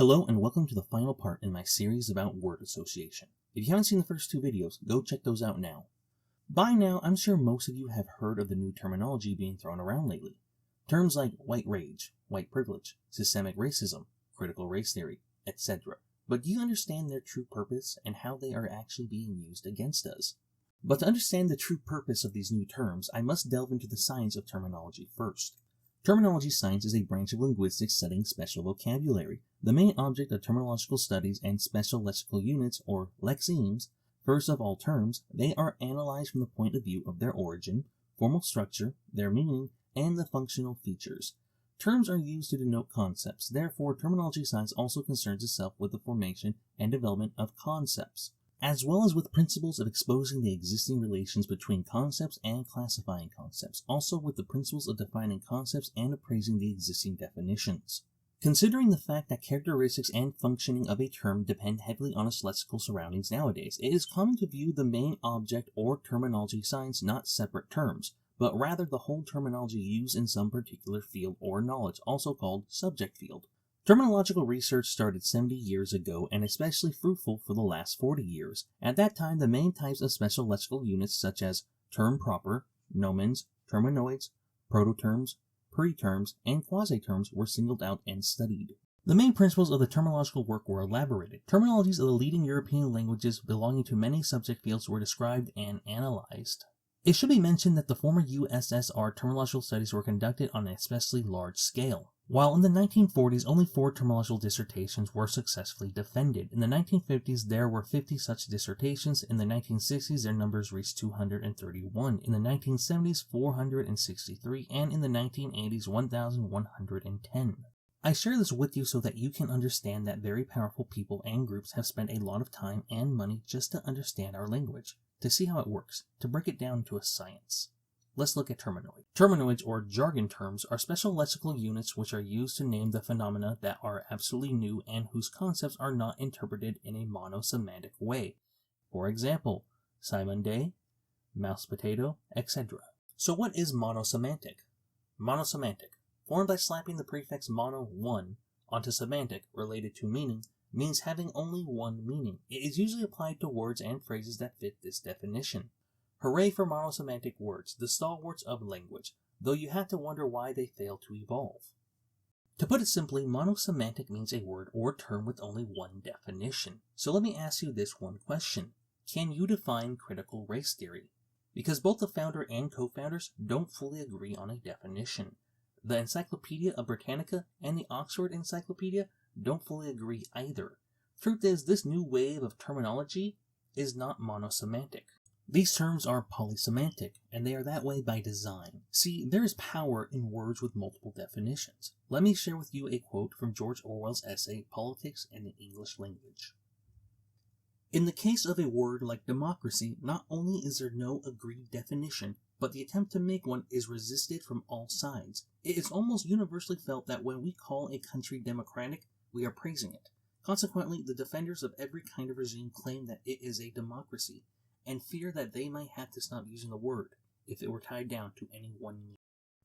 Hello and welcome to the final part in my series about word association. If you haven't seen the first two videos, go check those out now. By now, I'm sure most of you have heard of the new terminology being thrown around lately. Terms like white rage, white privilege, systemic racism, critical race theory, etc. But do you understand their true purpose and how they are actually being used against us? But to understand the true purpose of these new terms, I must delve into the science of terminology first. Terminology science is a branch of linguistics studying special vocabulary. The main object of terminological studies and special lexical units, or lexemes, first of all terms, they are analyzed from the point of view of their origin, formal structure, their meaning, and the functional features. Terms are used to denote concepts, therefore terminology science also concerns itself with the formation and development of concepts, as well as with principles of exposing the existing relations between concepts and classifying concepts, also with the principles of defining concepts and appraising the existing definitions. Considering the fact that characteristics and functioning of a term depend heavily on its lexical surroundings nowadays, it is common to view the main object or terminology science not separate terms, but rather the whole terminology used in some particular field or knowledge, also called subject field. Terminological research started 70 years ago and especially fruitful for the last 40 years. At that time, the main types of special lexical units such as term proper, nomens, terminoids, prototerms, preterms, and quasi-terms were singled out and studied. The main principles of the terminological work were elaborated. Terminologies of the leading European languages belonging to many subject fields were described and analyzed. It should be mentioned that the former USSR terminological studies were conducted on an especially large scale. While in the 1940s, only 4 terminological dissertations were successfully defended. In the 1950s, there were 50 such dissertations. In the 1960s, their numbers reached 231. In the 1970s, 463. And in the 1980s, 1,110. I share this with you so that you can understand that very powerful people and groups have spent a lot of time and money just to understand our language, to see how it works, to break it down to a science. Let's look at terminoids. Terminoids, or jargon terms, are special lexical units which are used to name the phenomena that are absolutely new and whose concepts are not interpreted in a monosemantic way. For example, Simon Day, mouse potato, etc. So what is monosemantic? Monosemantic, formed by slapping the prefix mono, one, onto semantic, related to meaning, means having only one meaning. It is usually applied to words and phrases that fit this definition. Hooray for monosemantic words, the stalwarts of language, though you have to wonder why they fail to evolve. To put it simply, monosemantic means a word or term with only one definition. So let me ask you this one question. Can you define critical race theory? Because both the founder and co-founders don't fully agree on a definition. The Encyclopedia of Britannica and the Oxford Encyclopedia don't fully agree either. Truth is, this new wave of terminology is not monosemantic. These terms are polysemantic, and they are that way by design. See, there is power in words with multiple definitions. Let me share with you a quote from George Orwell's essay, Politics and the English Language. In the case of a word like democracy, not only is there no agreed definition, but the attempt to make one is resisted from all sides. It is almost universally felt that when we call a country democratic, we are praising it. Consequently, the defenders of every kind of regime claim that it is a democracy, and fear that they might have to stop using the word if it were tied down to any one meaning.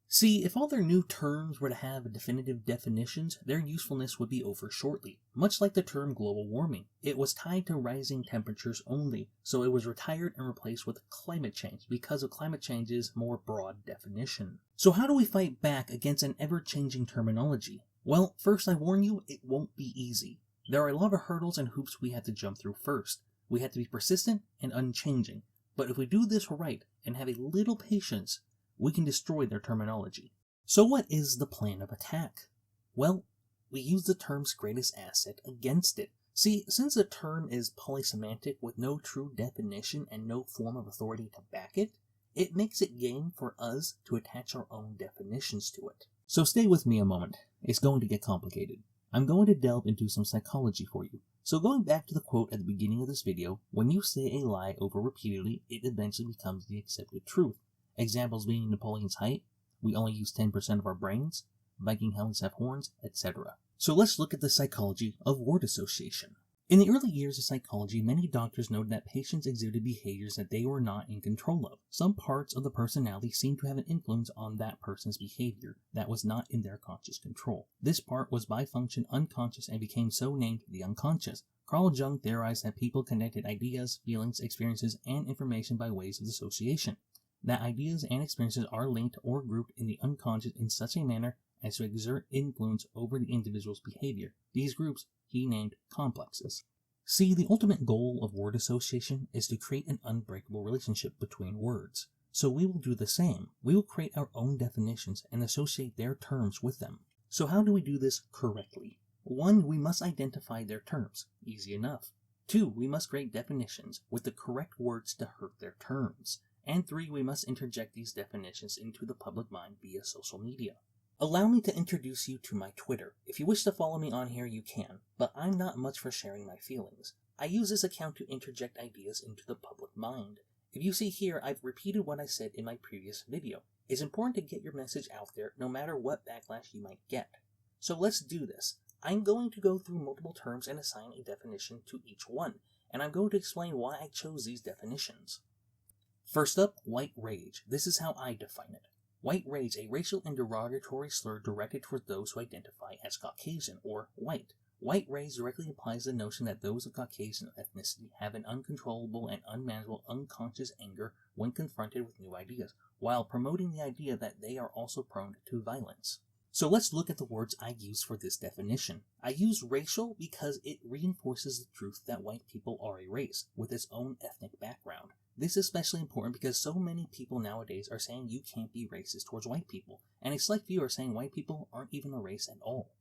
See, if all their new terms were to have definitive definitions, their usefulness would be over shortly. Much like the term global warming, it was tied to rising temperatures only, so it was retired and replaced with climate change because of climate change's more broad definition. So how do we fight back against an ever-changing terminology? Well, first I warn you, it won't be easy. There are a lot of hurdles and hoops we have to jump through first. We have to be persistent and unchanging, but if we do this right and have a little patience, we can destroy their terminology. So what is the plan of attack? Well, we use the term's greatest asset against it. See, since the term is polysemantic with no true definition and no form of authority to back it, it makes it game for us to attach our own definitions to it. So stay with me a moment. It's going to get complicated. I'm going to delve into some psychology for you. So going back to the quote at the beginning of this video, when you say a lie over repeatedly, it eventually becomes the accepted truth. Examples being Napoleon's height, we only use 10% of our brains, Viking helmets have horns, etc. So let's look at the psychology of word association. In the early years of psychology, many doctors noted that patients exhibited behaviors that they were not in control of. Some parts of the personality seemed to have an influence on that person's behavior that was not in their conscious control. This part was by function unconscious and became so named the unconscious. Carl Jung theorized that people connected ideas, feelings, experiences, and information by ways of association. That ideas and experiences are linked or grouped in the unconscious in such a manner as to exert influence over the individual's behavior. These groups he named complexes. See, the ultimate goal of word association is to create an unbreakable relationship between words. So we will do the same. We will create our own definitions and associate their terms with them. So how do we do this correctly? 1. We must identify their terms. Easy enough. 2. We must create definitions with the correct words to hurt their terms. And 3. We must interject these definitions into the public mind via social media. Allow me to introduce you to my Twitter. If you wish to follow me on here, you can, but I'm not much for sharing my feelings. I use this account to interject ideas into the public mind. If you see here, I've repeated what I said in my previous video. It's important to get your message out there no matter what backlash you might get. So let's do this. I'm going to go through multiple terms and assign a definition to each one, and I'm going to explain why I chose these definitions. First up, white rage. This is how I define it. White rage, a racial and derogatory slur directed toward those who identify as Caucasian or white. White rage directly implies the notion that those of Caucasian ethnicity have an uncontrollable and unmanageable unconscious anger when confronted with new ideas, while promoting the idea that they are also prone to violence. So let's look at the words I use for this definition. I use racial because it reinforces the truth that white people are a race with its own ethnic background. This is especially important because so many people nowadays are saying you can't be racist towards white people, and a select few are saying white people aren't even a race at all.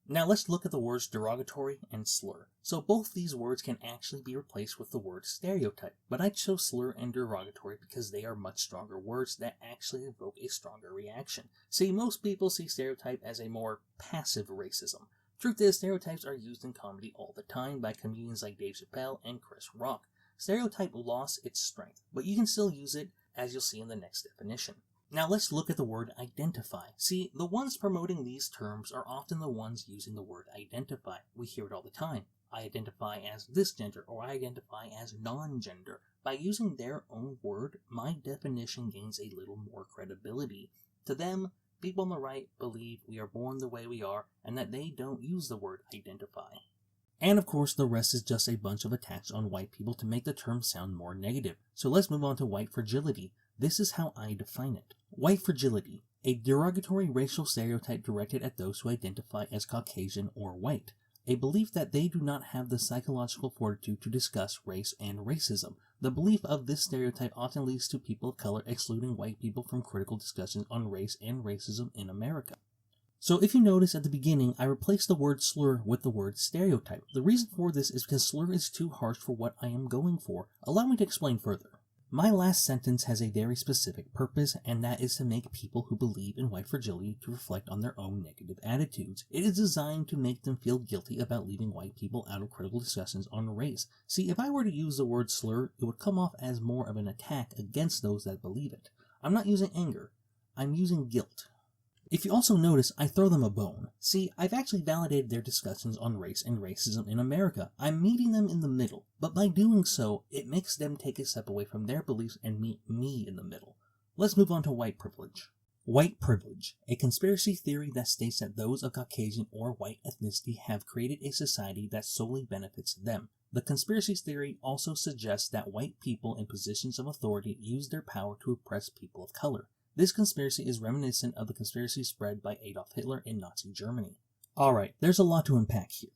Now let's look at the words derogatory and slur. So both these words can actually be replaced with the word stereotype, but I chose slur and derogatory because they are much stronger words that actually evoke a stronger reaction. See, most people see stereotype as a more passive racism. Truth is, stereotypes are used in comedy all the time by comedians like Dave Chappelle and Chris Rock. Stereotype lost its strength, but you can still use it, as you'll see in the next definition. Now let's look at the word identify. See, the ones promoting these terms are often the ones using the word identify. We hear it all the time. I identify as this gender, or I identify as non-gender. By using their own word, my definition gains a little more credibility. To them, people on the right believe we are born the way we are, and that they don't use the word identify. And of course, the rest is just a bunch of attacks on white people to make the term sound more negative. So let's move on to white fragility. This is how I define it. White fragility, a derogatory racial stereotype directed at those who identify as Caucasian or white. A belief that they do not have the psychological fortitude to discuss race and racism. The belief of this stereotype often leads to people of color excluding white people from critical discussions on race and racism in America. So if you notice at the beginning, I replaced the word slur with the word stereotype. The reason for this is because slur is too harsh for what I am going for. Allow me to explain further. My last sentence has a very specific purpose, and that is to make people who believe in white fragility to reflect on their own negative attitudes. It is designed to make them feel guilty about leaving white people out of critical discussions on race. See, if I were to use the word slur, it would come off as more of an attack against those that believe it. I'm not using anger. I'm using guilt. If you also notice, I throw them a bone. See, I've actually validated their discussions on race and racism in America. I'm meeting them in the middle, but by doing so, it makes them take a step away from their beliefs and meet me in the middle. Let's move on to white privilege. White privilege, a conspiracy theory that states that those of Caucasian or white ethnicity have created a society that solely benefits them. The conspiracy theory also suggests that white people in positions of authority use their power to oppress people of color. This conspiracy is reminiscent of the conspiracy spread by Adolf Hitler in Nazi Germany. Alright, there's a lot to unpack here.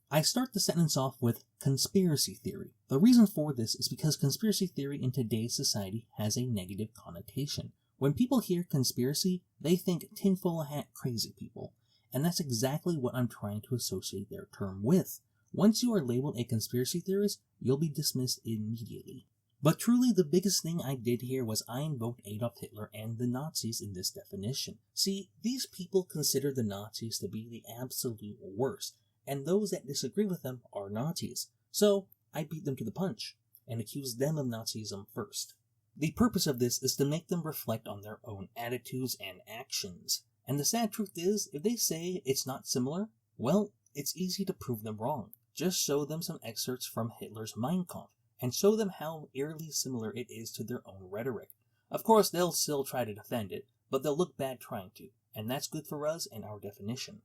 I start the sentence off with conspiracy theory. The reason for this is because conspiracy theory in today's society has a negative connotation. When people hear conspiracy, they think tinfoil hat crazy people. And that's exactly what I'm trying to associate their term with. Once you are labeled a conspiracy theorist, you'll be dismissed immediately. But truly, the biggest thing I did here was I invoked Adolf Hitler and the Nazis in this definition. See, these people consider the Nazis to be the absolute worst, and those that disagree with them are Nazis. So, I beat them to the punch, and accused them of Nazism first. The purpose of this is to make them reflect on their own attitudes and actions. And the sad truth is, if they say it's not similar, well, it's easy to prove them wrong. Just show them some excerpts from Hitler's Mein Kampf, and show them how eerily similar it is to their own rhetoric. Of course, they'll still try to defend it, but they'll look bad trying to, and that's good for us and our definition.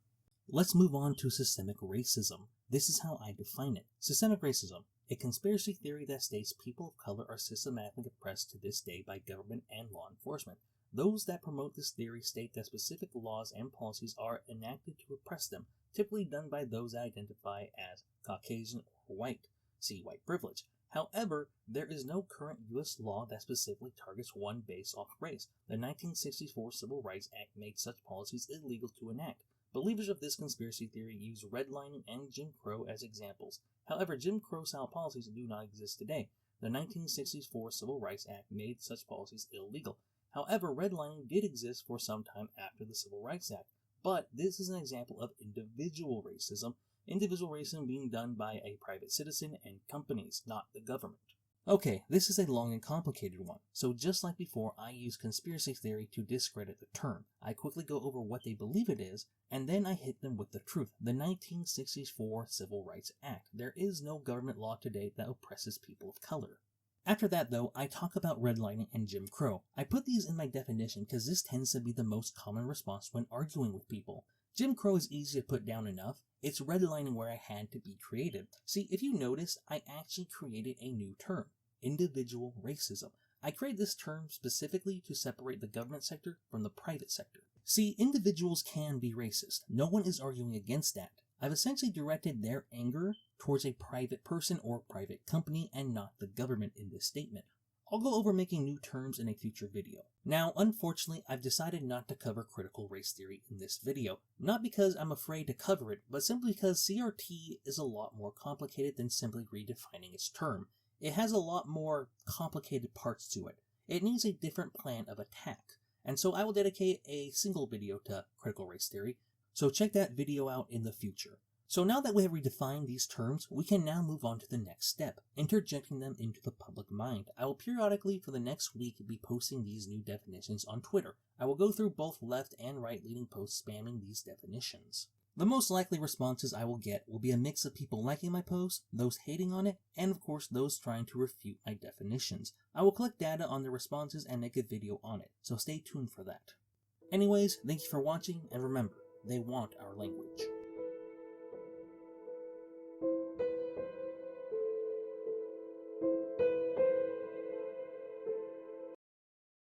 Let's move on to systemic racism. This is how I define it. Systemic racism, a conspiracy theory that states people of color are systematically oppressed to this day by government and law enforcement. Those that promote this theory state that specific laws and policies are enacted to oppress them, typically done by those that identify as Caucasian or white. See white privilege. However, there is no current U.S. law that specifically targets one based off race. The 1964 Civil Rights Act made such policies illegal to enact. Believers of this conspiracy theory use redlining and Jim Crow as examples. However, Jim Crow-style policies do not exist today. The 1964 Civil Rights Act made such policies illegal. However, redlining did exist for some time after the Civil Rights Act. But this is an example of individual racism being done by a private citizen and companies, not the government. Okay, this is a long and complicated one, so just like before, I use conspiracy theory to discredit the term. I quickly go over what they believe it is, and then I hit them with the truth. The 1964 Civil Rights Act. There is no government law today that oppresses people of color. After that, though, I talk about redlining and Jim Crow. I put these in my definition because this tends to be the most common response when arguing with people. Jim Crow is easy to put down enough. It's redlining where I had to be creative. See, if you notice, I actually created a new term, individual racism. I created this term specifically to separate the government sector from the private sector. See, individuals can be racist. No one is arguing against that. I've essentially directed their anger towards a private person or private company and not the government in this statement. I'll go over making new terms in a future video. Now, unfortunately, I've decided not to cover critical race theory in this video. Not because I'm afraid to cover it, but simply because CRT is a lot more complicated than simply redefining its term. It has a lot more complicated parts to it. It needs a different plan of attack. And so I will dedicate a single video to critical race theory, so check that video out in the future. So now that we have redefined these terms, we can now move on to the next step, interjecting them into the public mind. I will periodically for the next week be posting these new definitions on Twitter. I will go through both left and right leaning posts spamming these definitions. The most likely responses I will get will be a mix of people liking my post, those hating on it, and of course those trying to refute my definitions. I will collect data on the responses and make a video on it, so stay tuned for that. Anyways, thank you for watching, and remember, they want our language.